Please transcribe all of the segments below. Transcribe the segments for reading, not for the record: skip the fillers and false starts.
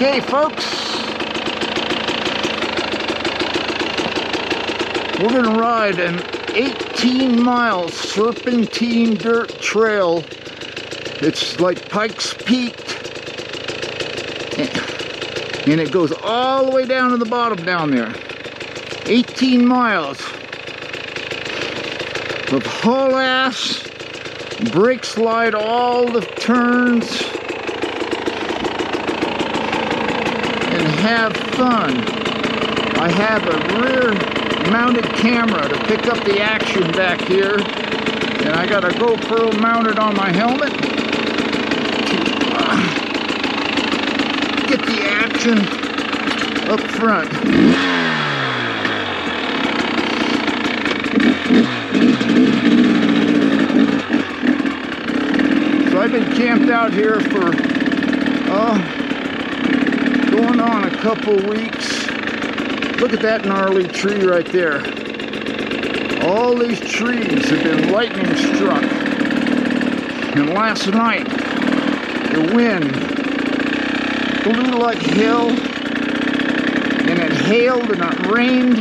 Okay, folks, we're gonna ride an 18-mile serpentine dirt trail. It's like Pikes Peak, and it goes all the way down to the bottom down there. 18 miles of haul ass, brake slide all the turns, and have fun. I have a rear mounted camera to pick up the action back here, and I got a GoPro mounted on my helmet to get the action up front. So I've been camped out here for going on a couple weeks. Look at that gnarly tree right there. All these trees have been lightning struck. And last night, the wind blew like hell, and it hailed and it rained,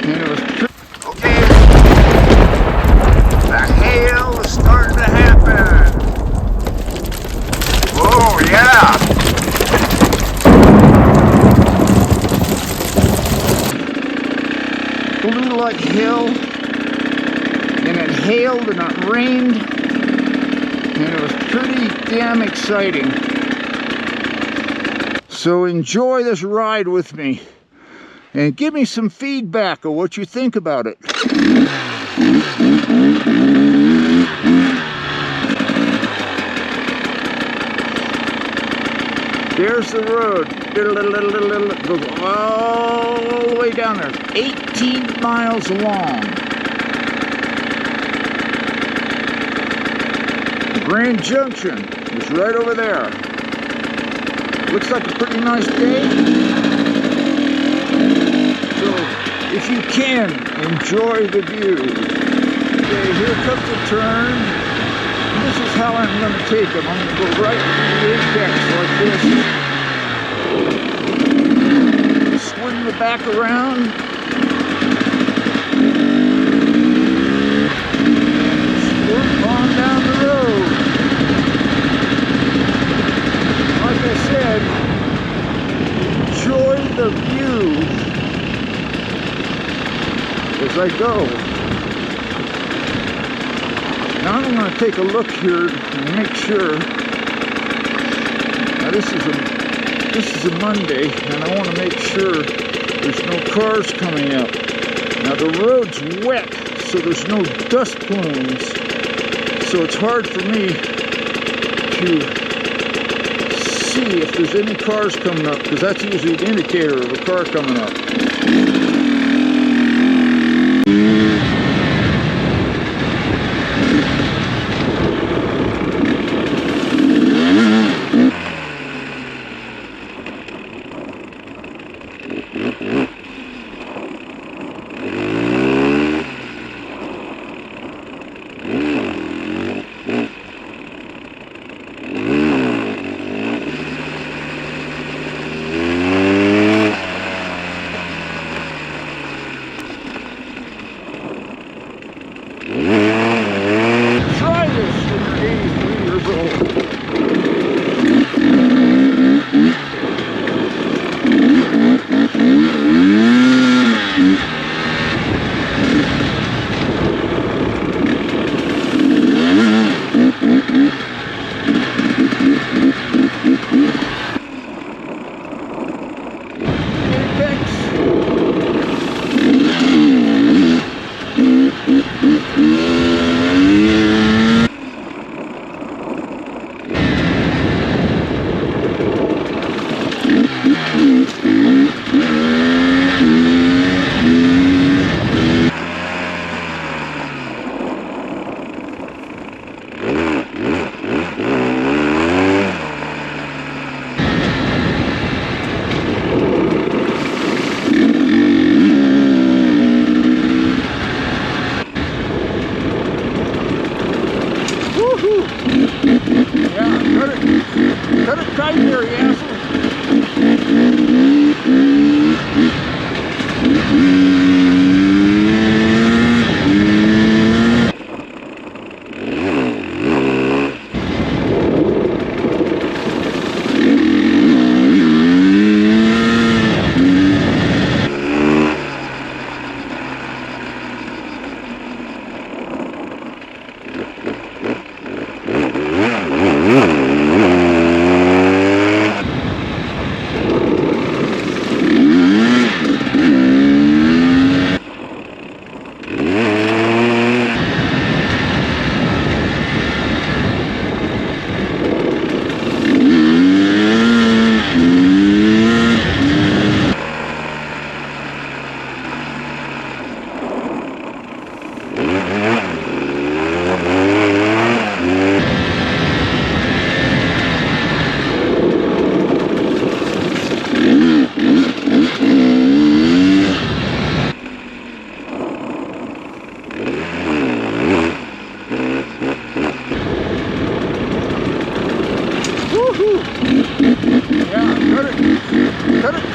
and it was pretty. Okay, the hail is starting to happen. Oh yeah. Blew like hell, and it hailed and it rained, and it was pretty damn exciting. So enjoy this ride with me and give me some feedback of what you think about it. There's the road. It goes all the way down there. 18 miles long. Grand Junction is right over there. Looks like a pretty nice day. So if you can, enjoy the view. Okay, here comes a turn. This is how I'm going to take them. I'm going to go right to the apex like this. Swing the back around. Swerve on down the road. Like I said, enjoy the view as I go. Now I'm going to take a look here and make sure. Now this is a Monday, and I want to make sure there's no cars coming up. Now the road's wet, so there's no dust plumes, so it's hard for me to see if there's any cars coming up, because that's usually an indicator of a car coming up. Cut it tight here, you asshole.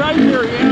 tight here, yeah.